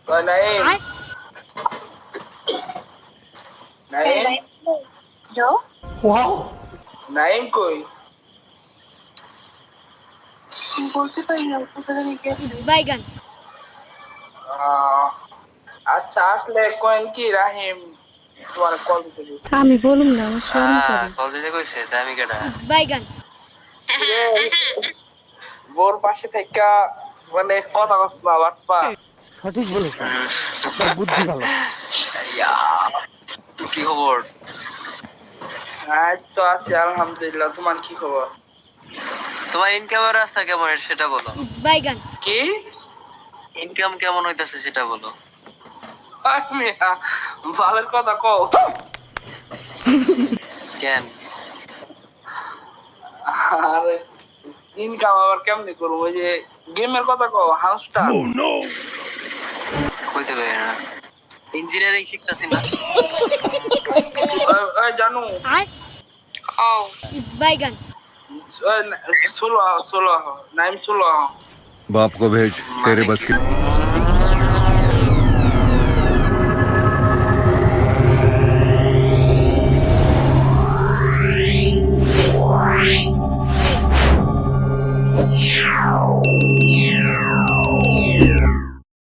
নাইম নাইম নাইম কই বলতে পারি না কোথায় গেছে বাইগান আচ্ছা আসলে কোয়েন কি রাহিম তোমার কল দিতে গেছে আমি বলুম না আমার শরম করে কল দিতে কইছে তাই আমি কেডা বাইগান বোর পাশে থেকে মানে কথা কস না বাটপা সঠিক বলেছেন আপনার বুদ্ধি ভালো ইয়া কি খবর আজ তো আছি আলহামদুলিল্লাহ তোমার কি খবর তোমার ইনকামের রাস্তা কেমন সেটা বলো বাইগান কি ইনকাম কেমন হইতাছে সেটা বলো আমি ভালোর কথা কও কেন আরে ইনকাম আবার কেমনি করবো ওই যে গেমের কথা কও হাউসটা কইতে পারি না ইঞ্জিনিয়ারিং শিখতাছি না ওই জানু বাইগান सोलो नाइम 16 बाप को भेज तेरे बस की